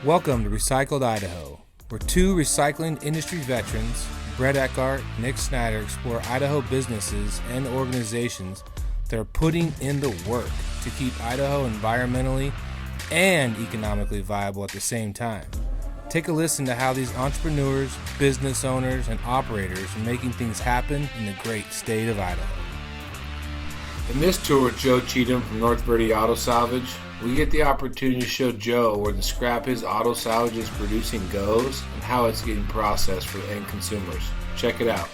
Welcome to Recycled Idaho, where two recycling industry veterans, Brett Eckhart and Nick Snyder, explore Idaho businesses and organizations that are putting in the work to keep Idaho environmentally and economically viable at the same time. Take a listen to how these entrepreneurs, business owners, and operators are making things happen in the great state of Idaho. In this tour with Joe Cheatham from North Verde Auto Salvage, we get the opportunity to show Joe where the scrap his auto salvage is producing goes and how it's getting processed for end consumers. Check it out.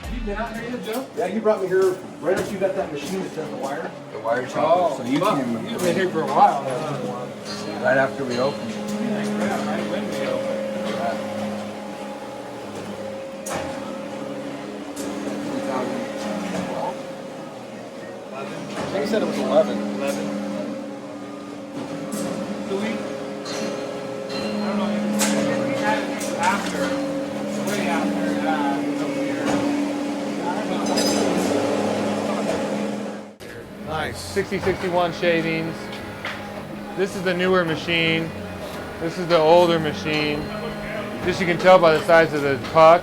Have you been out here yet, Joe? Yeah, you brought me here right after you got that machine that does the wire. The wire chopper. So You've been here for a while. right after we opened. Yeah, right when we opened. I think he said it was 11. 11. Do we? I don't know. We had it after, way after over here. Nice. 6061 shavings. This is the newer machine. This is the older machine. Just you can tell by the size of the puck.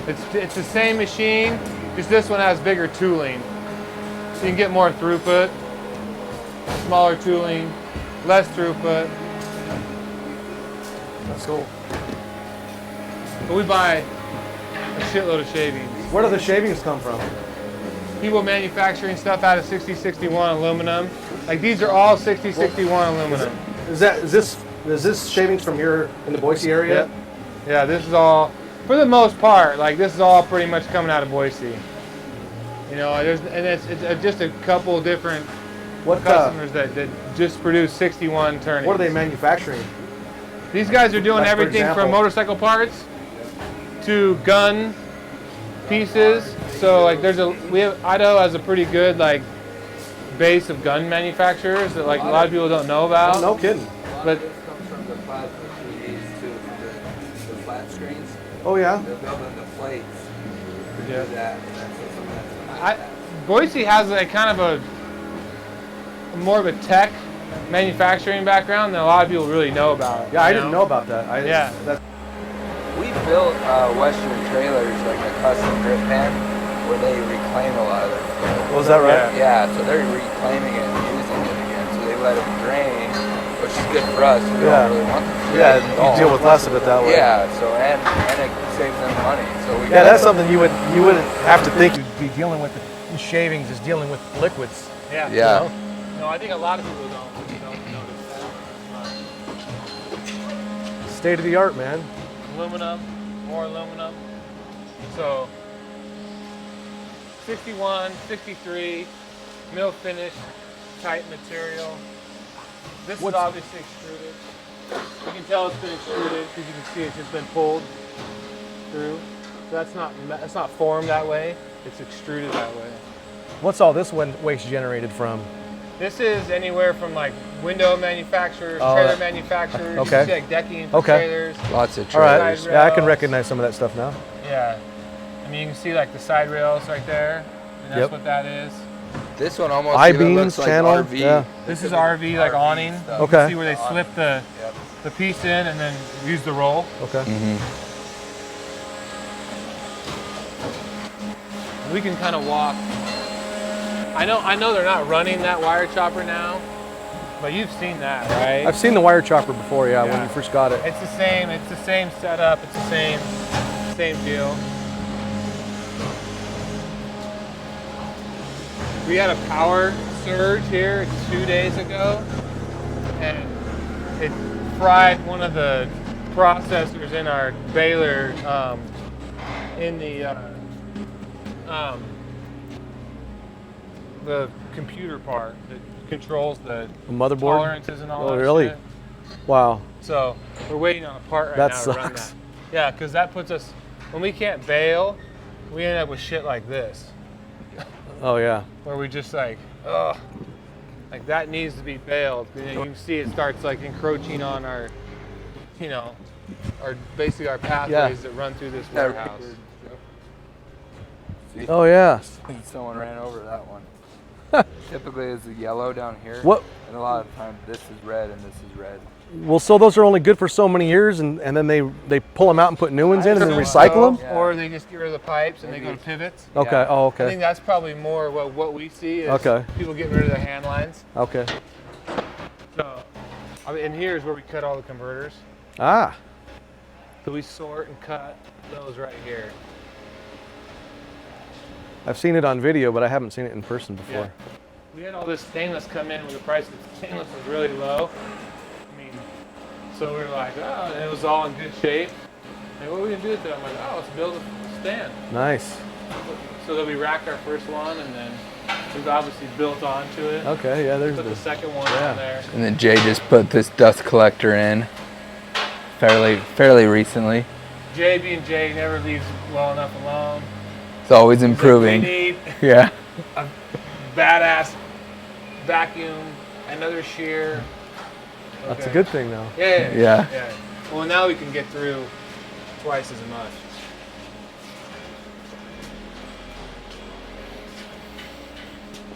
It's the same machine, just this one has bigger tooling. So you can get more throughput, smaller tooling, less throughput. That's cool. But we buy a shitload of shavings. Where do the shavings come from? People manufacturing stuff out of 6061 aluminum. Like these are all 6061 aluminum. Is this shavings from here in the Boise area? Yep. Yeah, this is all, for the most part, like this is all pretty much coming out of Boise. You know, it's just a couple different customers that just produce 61 turnings. What are they manufacturing? These guys are doing Like, for everything from example? motorcycle parts to gun pieces. So like Idaho has a pretty good like base of gun manufacturers that like a lot of people don't know about. No kidding. But This comes from the plasma 3Ds too, from the flat screens. Oh yeah. They're building the plates to Yeah. do that. And that's some of that's Boise has a kind of a more of a tech manufacturing background than a lot of people really know about. Yeah, I you didn't know about that. We built Western trailers like a custom grip pen where they reclaim a lot of it. Was that right? Yeah, so they're reclaiming it and using it again. So they let it drain, which is good for us. We don't really want them to Yeah, drain at you all. deal with less of it that way. Yeah, so and it saves them money. So we Yeah, got that's something you wouldn't have to think you'd be dealing with in shavings is dealing with liquids. Yeah. Yeah. No, I think a lot of people don't notice that. State of the art, man. Aluminum, more aluminum. So 61, 63, mill finish, tight material. This is obviously extruded. You can tell it's been extruded because you can see it's just been pulled through. So that's not formed that way. It's extruded that way. What's all this waste generated from? This is anywhere from like window manufacturers, Oh, trailer manufacturers. okay. You can see like decking for Okay. trailers. lots of All right. trailers. Side Yeah, I can rails. recognize some of that stuff now. Yeah. I mean, you can see like the side rails right there. And that's Yep. what that is. This one almost I-beams, even looks like channel, RV. yeah. This is RV like awning. stuff. You can Okay. see where they slip the piece in and then use the roll. Okay. We can kind of walk. I know they're not running that wire chopper now, but you've seen that, right? I've seen the wire chopper before, yeah, when Yeah. you first got it. It's the same setup, it's the same deal. We had a power surge here 2 days ago, and it fried one of the processors in our baler in the computer part that controls the Motherboard? tolerances and all Oh, that really? shit. Wow. So we're waiting on a part right That now to run sucks. that. Yeah, because that puts us, when we can't bail, we end up with shit like this, Oh yeah. where we just like, ugh, like that needs to be bailed. You can see it starts like encroaching on our, are basically our pathways that run through this warehouse. See? Oh yeah. Someone ran over that one. Typically it's a yellow down here. What? And a lot of times this is red and this is red. Well, so those are only good for so many years, and then they pull them out and put new ones in, and then recycle them. Yeah. Or they just get rid of the pipes and they go to pivots. Okay. Yeah. Oh, I okay. think that's probably more what we see is people getting rid of their hand lines. Okay. So, I mean, and here's where we cut all the converters. Ah. So we sort and cut those right here. I've seen it on video, but I haven't seen it in person before. Yeah. We had all this stainless come in when the price of stainless was really low. I mean, so we were like, oh, and it was all in good shape. Like, what are we gonna do with it? I'm like, oh, let's build a stand. Nice. So that we racked our first one, and then we've obviously built onto it. Okay. Yeah. There's Put the the. second one on there. And then Jay just put this dust collector in fairly recently. Jay being Jay never leaves well enough alone. It's always improving. We need Yeah. a badass vacuum, another shear. That's a good thing, though. Yeah. Well, now we can get through twice as much.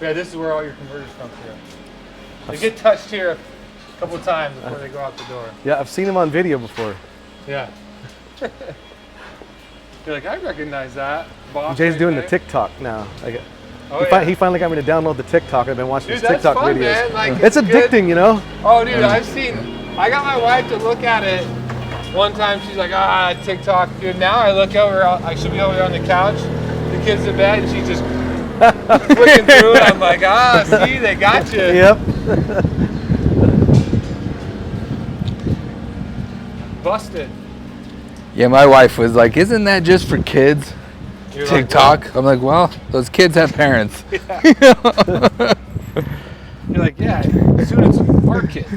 Yeah, this is where all your converters come through. They get touched here a couple times before they go out the door. Yeah, I've seen them on video before. Yeah. You're like, I recognize that. Boss Jay's right doing there. the TikTok now. Oh, He finally got me to download the TikTok. I've been watching Dude, his that's TikTok fun, videos. man. Like, it's it's addicting, good. you know? Oh, dude, I got my wife to look at it. One time she's like, TikTok. Dude, now I look over, I should be over there on the couch, the kids in bed, and she's just flicking through it. I'm like, see, they got you. Yep. Busted. Yeah, my wife was like, isn't that just for kids? You're TikTok? Like, I'm like, well, those kids have parents. You're like, yeah, as soon as our kids.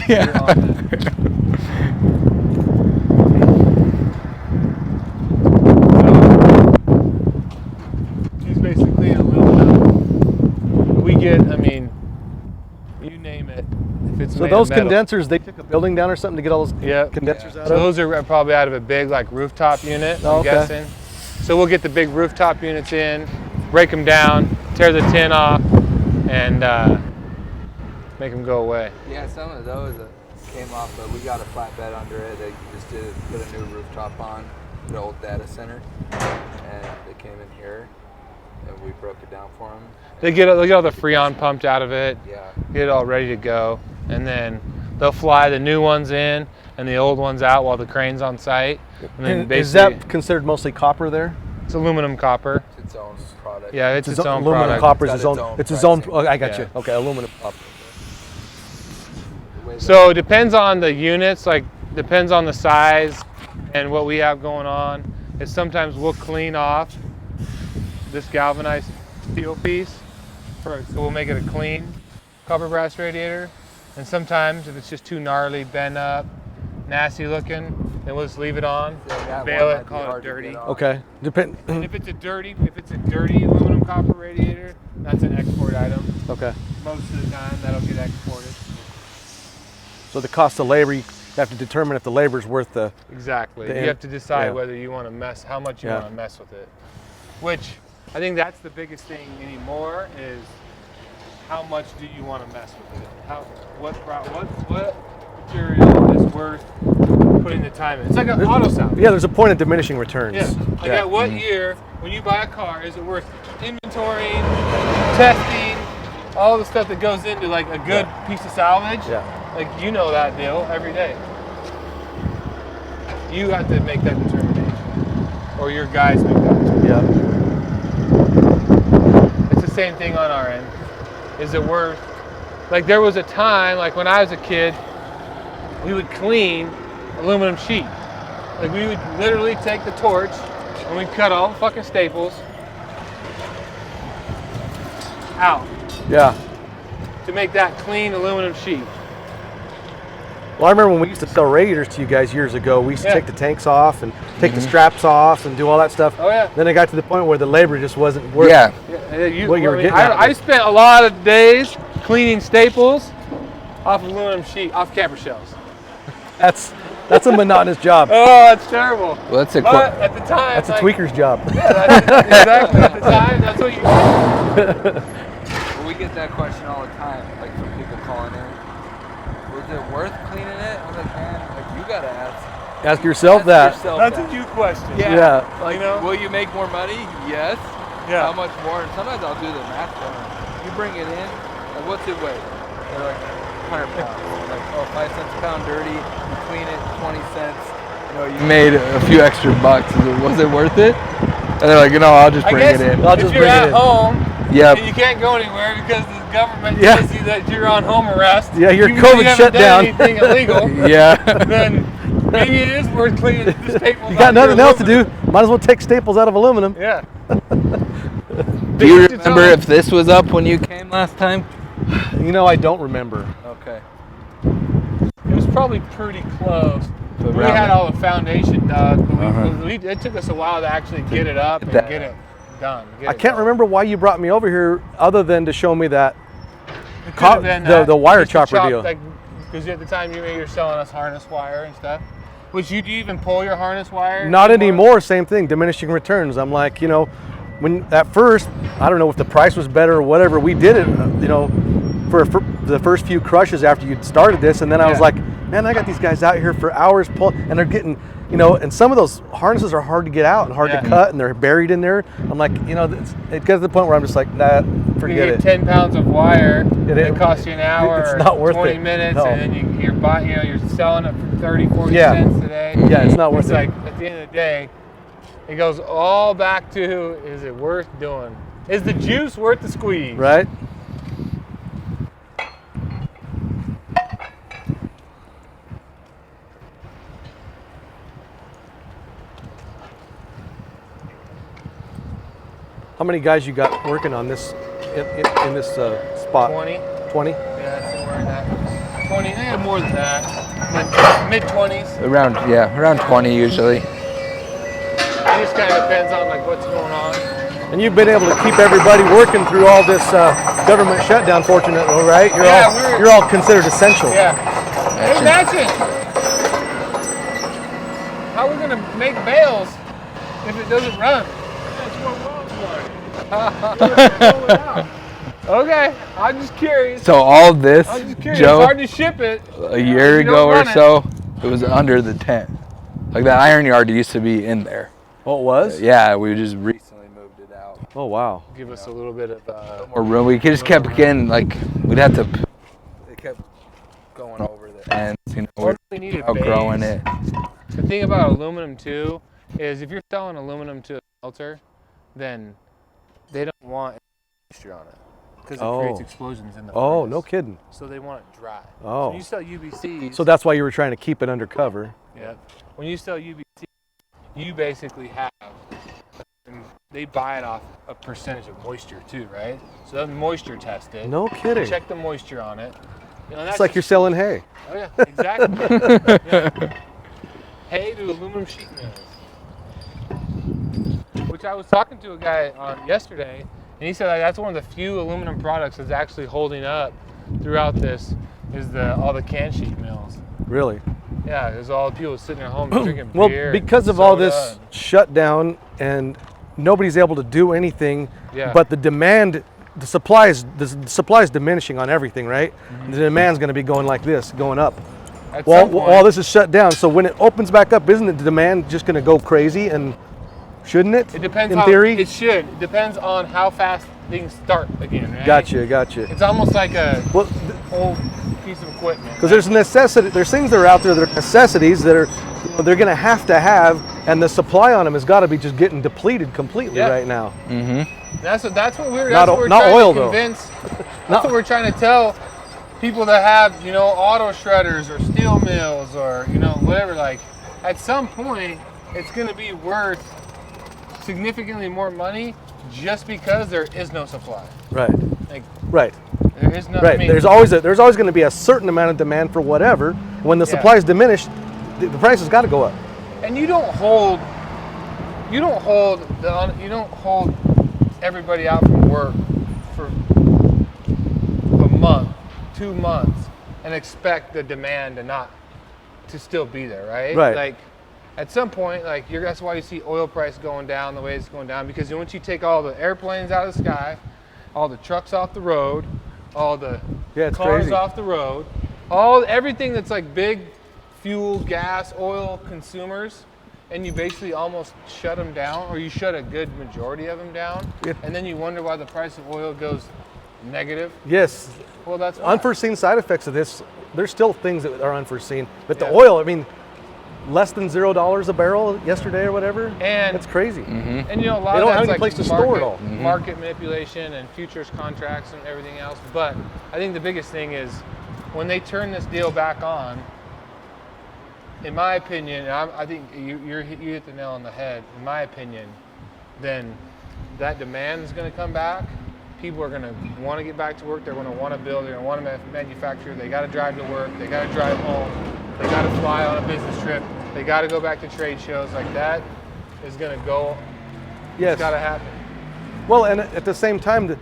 Yeah. You're on that. He's basically an aluminum. We get, I mean, you name it. If it's So made those of metal. condensers, they took a building down or something to get all those condensers out So of? those are probably out of a big like rooftop unit, Oh, I'm okay. guessing. So we'll get the big rooftop units in, break them down, tear the tin off, and make them go away. Yeah, some of those came off, but we got a flatbed under it. They just put a new rooftop on the old data center, and they came in here, and we broke it down for them. They get all the Freon pumped out of it, Yeah. get it all ready to go, and then they'll fly the new ones in and the old ones out while the crane's on site. And then And basically, is that considered mostly copper there? it's aluminum copper. It's its own product. Yeah, it's its own aluminum product. copper is It's its got own. its own It's its own. pricing. Oh, I got Yeah. you. Okay, aluminum copper. So it depends on the units, like depends on the size and what we have going on. Is sometimes we'll clean off this galvanized steel piece, so we'll make it a clean copper brass radiator. And sometimes if it's just too gnarly, bent up, nasty looking, then we'll just leave it on, That bail one it, might be call it hard to dirty. get off. Okay. Depend. And if it's a dirty aluminum copper radiator, that's an export item. Okay. Most of the time, that'll get exported. So the cost of labor, you have to determine if the labor's worth the. Exactly. The You in- have to decide yeah. whether you want to how much you Yeah. want to mess with it. Which I think that's the biggest thing anymore is how much do you want to mess with it? What material is worth putting the time in? It's like an auto salvage. Yeah, there's a point of diminishing returns. Yeah. Like at what year, when you buy a car, is it worth inventorying, testing, all the stuff that goes into like a good piece of salvage? Yeah. Like you know that deal every day. You have to make that determination, or your guys make that determination. Yeah. It's the same thing on our end. Is it worth? Like there was a time, like when I was a kid, we would clean aluminum sheet. Like we would literally take the torch and we'd cut all the fucking staples out Yeah. to make that clean aluminum sheet. Well, I remember when we used to sell radiators to you guys years ago, we used to Yeah. take the tanks off and take the straps off and do all that stuff. Oh yeah. Then it got to the point where the labor just wasn't worth Yeah. what you were getting out of I it. spent a lot of days cleaning staples off aluminum sheet, off camper shells. That's That's a monotonous job. Oh, that's terrible. Well, that's a But at the time, That's a tweaker's job. Exactly. At the time, that's what you did. Well, we get that question all the time, like from people calling in. Was it worth cleaning it? I was like, man, like you gotta ask. Ask yourself that. That's a you question. Yeah. Like, You know? will you make more money? Yes. Yeah. How much more? And sometimes I'll do the math for them. You bring it in, like what's it weigh? They're like 100 pounds. Like, oh, 5 cents a pound dirty. You clean it, 20 cents. You know, you made a few extra bucks. Was it worth it? And they're like, you know, I'll just bring it in. I'll just if you're bring it at in. home, Yep. and you can't go anywhere because the government Yeah. tells you that you're on home arrest. Yeah, you're even though COVID you haven't shut done down. anything illegal. Yeah. Then maybe it is worth cleaning the staples. You got out your nothing else to do. aluminum. Might as well take staples out of aluminum. Yeah. Do you remember if this was up when you came last time? You know, I don't remember. Okay. It was probably pretty close. So We around had it. all the foundation dug, but Uh-huh. it took us a while to actually get it up and that get it done. I can't remember why you brought me over here other than to show me that The wire chopper deal. Because at the time you were selling us harness wire and stuff. Which do you even pull your harness wire? Not anymore, same thing, diminishing returns. I'm like, you know, when at first, I don't know if the price was better or whatever, we did it, you know, for the first few crushes after you started this, and then I was like, man, I got these guys out here for hours pulling, and they're getting, you know, and some of those harnesses are hard to get out and hard to cut, and they're buried in there. I'm like, you know, it gets to the point where I'm just like, nah, forget you it. get 10 pounds of wire, It it costs you an hour it's or not worth 20 it. minutes, No. and then you're buying, you know, you're selling it for 30, 40 Yeah. cents today. Yeah, it's not worth It's it. like, at the end of the day, it goes all back to, is it worth doing? Is the juice worth the squeeze? Right? How many guys you got working on this in this spot? 20? 20? Yeah, somewhere in that. 20, yeah, more than that. Mid-20s. Around 20 usually. It just kind of depends on like what's going on. And you've been able to keep everybody working through all this government shutdown, fortunately, right? You're all considered essential. Yeah. Hey, imagine how we're gonna make bales if it doesn't run. That's what wells are. Okay, I'm just curious. So all this, I'm just curious. Joe, It's hard to ship it. a year if you ago don't or run it. so, it was under the tent. Like that iron yard used to be in there. Oh, it was? Yeah, we just recently moved it out. Oh, wow. Give us a little bit of. More room. We just kept getting like we'd have to. It kept going over the ends. You know, we're We needed outgrowing bays. it. The thing about aluminum too is if you're selling aluminum to a smelter, then they don't want moisture on it because it creates explosions in the Oh, furnace. no kidding. So they want it dry. Oh. So when you sell UBCs, So that's why you were trying to keep it under cover. yeah. When you sell UBC, you basically have, and they buy it off a percentage of moisture too, right? So they'll moisture test it. No kidding. Check the moisture on it. You know, It's that's like you're selling hay. Oh yeah, exactly. Yeah. Hay to aluminum sheet mills. Which I was talking to a guy on yesterday, and he said like, that's one of the few aluminum products that's actually holding up throughout this is all the can sheet mills. Really? Yeah, there's all the people sitting at home drinking Well, beer. because and of all soda this and- shutdown and nobody's able to do anything, Yeah. but the demand, the supply is diminishing on everything, right? The demand's going to be going like this, going up. At Well, some point, all this is shut down. So when it opens back up, isn't the demand just going to go crazy? And shouldn't it? it depends in how, theory. It should. It depends on how fast things start again, right? Gotcha. It's almost like a Well, whole piece of equipment. because there's necessity. There's things that are out there that are necessities that are they're going to have, and the supply on them has got to be just getting depleted completely Yeah. right now. That's what we're Not trying oil, to though. convince. That's what we're trying to tell people that have, you know, auto shredders or steel mills or, you know, whatever. Like, at some point, it's going to be worth significantly more money just because there is no supply. Right. Like, Right. there is no. Right. I mean, There's always going to be a certain amount of demand for whatever. When the supply is diminished, the price has got to go up. and you don't hold everybody out from work for a month, 2 months, and expect the demand to still be there, right? Right. Like at some point, like that's why you see oil price going down the way it's going down, because once you take all the airplanes out of the sky, all the trucks off the road, all the it's cars crazy. off the road, everything that's like big fuel, gas, oil consumers, and you basically almost shut them down, or you shut a good majority of them down, and then you wonder why the price of oil goes negative. Yes. Well, that's why. Unforeseen side effects of this. There's still things that are unforeseen, but the oil, I mean, less than $0 a barrel yesterday or whatever. And that's crazy. And you know, a lot They don't of have that's any like place to store it all. market manipulation and futures contracts and everything else. But I think the biggest thing is when they turn this deal back on, in my opinion, I think you hit the nail on the head. In my opinion, then that demand is going to come back. People are going to want to get back to work. They're going to want to build. They're going to want to manufacture. They got to drive to work. They got to drive home. They got to fly on a business trip. They got to go back to trade shows. Like that is going to go. Yes. It's got to happen. Well, and at the same time,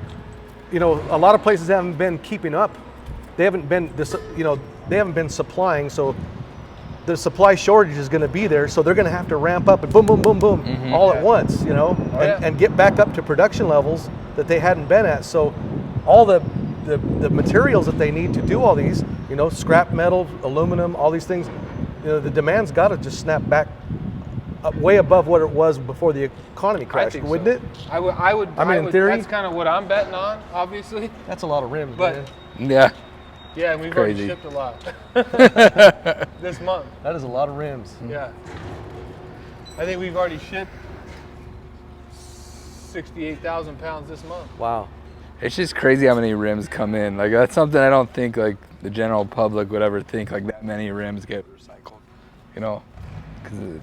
you know, a lot of places haven't been keeping up. They haven't been, they haven't been supplying. So the supply shortage is going to be there. So they're going to have to ramp up and boom, boom, boom, boom, all at once. You know, and get back up to production levels that they hadn't been at. So all the materials that they need to do all these, you know, scrap metal, aluminum, all these things, you know, the demand's got to just snap back up way above what it was before the economy crashed, wouldn't it? I would. I mean, in theory, that's kind of what I'm betting on, obviously. That's a lot of rims, but man. Yeah. Yeah, and we've Crazy. already shipped a lot this month. That is a lot of rims. Yeah. I think we've already shipped 68,000 pounds this month. Wow. It's just crazy how many rims come in. Like that's something I don't think like the general public would ever think, like that many rims get recycled. You know,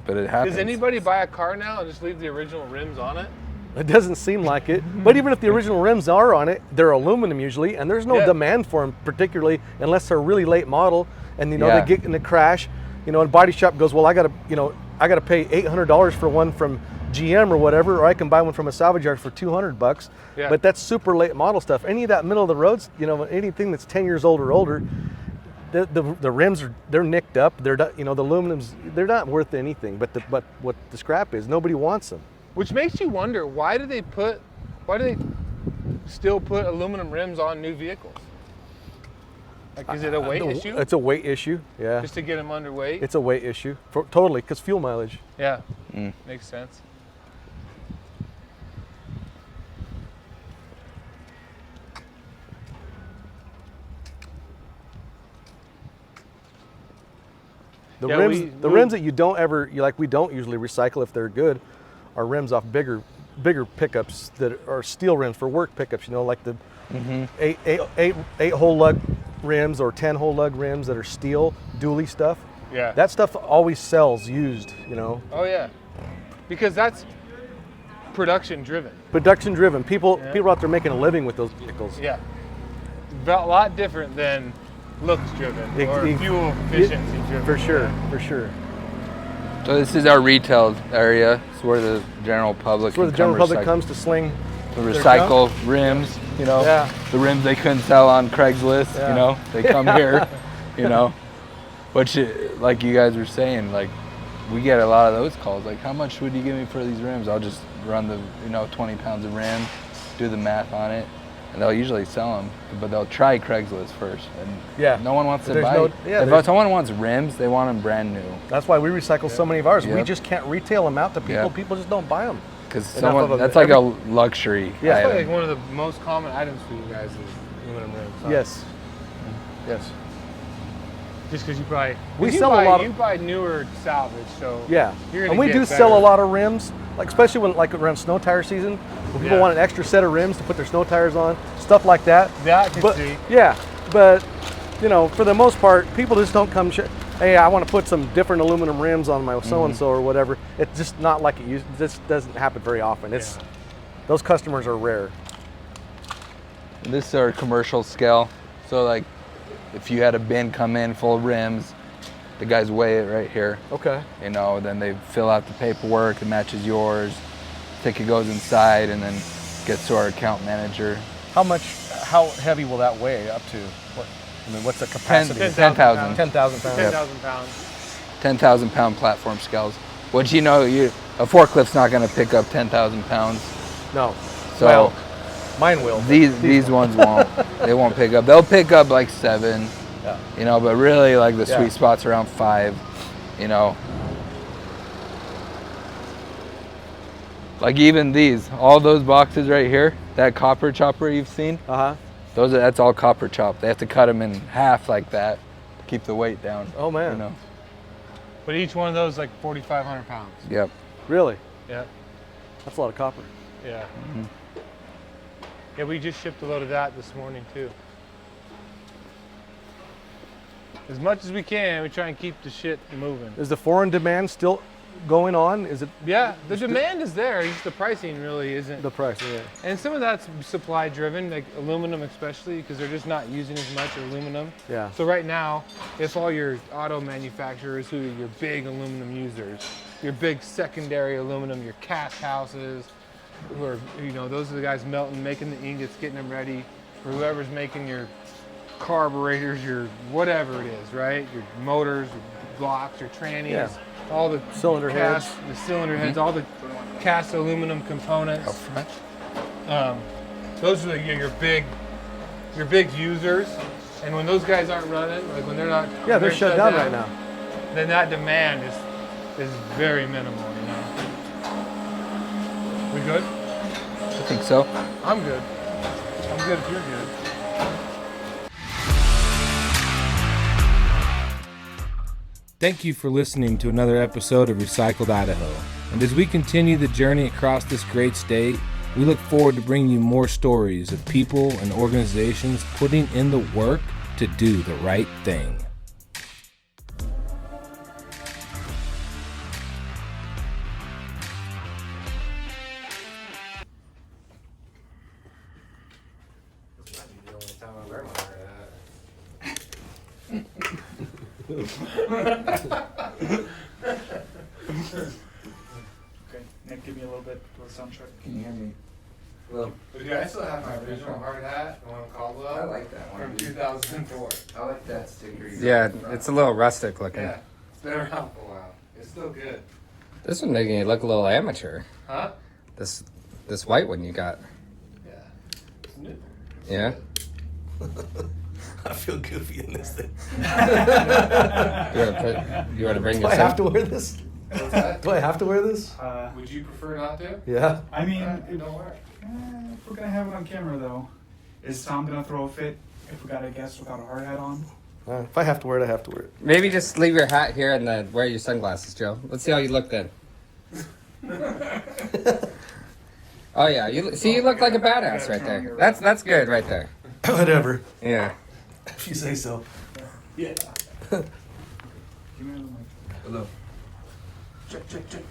but it happens. Does anybody buy a car now and just leave the original rims on it? It doesn't seem like it. But even if the original rims are on it, they're aluminum usually, and there's no demand for them particularly unless they're a really late model, and you know they get in a crash. You know, and body shop goes, well, I gotta pay $800 for one from GM or whatever, or I can buy one from a salvage yard for $200. Yeah. But that's super late model stuff. Any of that middle of the roads, you know, anything that's 10 years old or older, the rims they're nicked up. They're not, you know, the aluminums, they're not worth anything. But what the scrap is, nobody wants them. Which makes you wonder, why do they still put aluminum rims on new vehicles? Like, is it a weight issue? It's a weight issue, yeah. Just to get them underweight? It's a weight issue, totally, because fuel mileage. Yeah, makes sense. The rims that we don't usually recycle if they're good, are rims off bigger pickups that are steel rims for work pickups. You know, like the 8 hole lug rims or 10 hole lug rims that are steel dually stuff. Yeah. That stuff always sells used. You know. Oh yeah, because that's production driven. Production driven. People out there making a living with those vehicles. Yeah. A lot different than looks driven or fuel efficiency driven. For sure. So this is our retail area. It's where the general public. It's where the general public comes to sling. To recycle rims, you know. Yeah. The rims they couldn't sell on Craigslist, you know. They come here, you know. Which, like you guys were saying, like we get a lot of those calls. Like, how much would you give me for these rims? I'll just run the, 20 pounds of rim, do the math on it, and they'll usually sell them. But they'll try Craigslist first, and no one wants to buy. If someone wants rims, they want them brand new. That's why we recycle so many of ours. We just can't retail them out to people. Yep. People just don't buy them. Because that's like a luxury. Yeah, that's like one of the most common items for you guys is aluminum rims. Huh? Yes. Just because you probably you buy newer salvage, so and we do sell a lot of rims, like especially when around snow tire season, when people want an extra set of rims to put their snow tires on, stuff like that. That I can see. Yeah, but for the most part, people just don't come. Hey, I want to put some different aluminum rims on my so-and-so or whatever. It's just not like it used. This doesn't happen very often. Those customers are rare. This is our commercial scale. So like, if you had a bin come in full of rims, the guys weigh it right here. Okay. Then they fill out the paperwork. It matches yours. Ticket goes inside and then gets to our account manager. How heavy will that weigh up to? What's the capacity? 10,000. 10,000 pounds. 10,000 pounds. 10,000 pound platform skells, which a forklift's not going to pick up 10,000 pounds. No. So Well, mine will. these ones won't. They won't pick up. They'll pick up like 7, Yeah. but really like the sweet spot's around 5, Like even these, all those boxes right here, that copper chopper you've seen, that's all copper chop. They have to cut them in half like that to keep the weight down. Oh man. But each one of those like 4,500 pounds. Yep. Really? Yeah. That's a lot of copper. Yeah. Yeah, we just shipped a load of that this morning too. As much as we can, we try and keep the shit moving. Is the foreign demand still going on? Is it? Yeah, the demand is there. Just the pricing really isn't. The price, yeah. And some of that's supply driven, like aluminum especially, because they're just not using as much aluminum. Yeah. So right now, it's all your auto manufacturers who are your big aluminum users, your big secondary aluminum, your cast houses, who are, those are the guys melting, making the ingots, getting them ready for whoever's making your carburetors, your whatever it is, right? Your motors, your blocks, your trannies, all the cylinder heads, the cylinder heads, all the cast aluminum components. Those are your big users. And when those guys aren't running, like when they're not, they're shut down right now. Then that demand is very minimal. We good? I think so. I'm good. I'm good if you're good. Thank you for listening to another episode of Recycled Idaho. And as we continue the journey across this great state, we look forward to bringing you more stories of people and organizations putting in the work to do the right thing. Okay, Nick, give me a little bit for the sound check. Can you hear me? Well, Dude, I still have my original hard hat, the one Caldwell. I like that one. From 2004. I like that sticker. Yeah, it's a little rustic looking. Yeah, it's been around for a while. It's still good. This one making it look a little amateur. Huh? This white one you got. Yeah. It's new. Yeah. I feel goofy in this thing. You want to bring Do your I have to wear this? What's that? Do I have to wear this? Would you prefer not to? Yeah. I mean, Don't wear it. if we're gonna have it on camera though, is Tom gonna throw a fit if we got a guest without a hard hat on? If I have to wear it, I have to wear it. Maybe just leave your hat here and then wear your sunglasses, Joe. Let's see how you look then. Oh yeah, you look like a badass right there. That's good right there. Whatever. Yeah. If you say so. Yeah. Give me another mic. Hello. Check, check, check.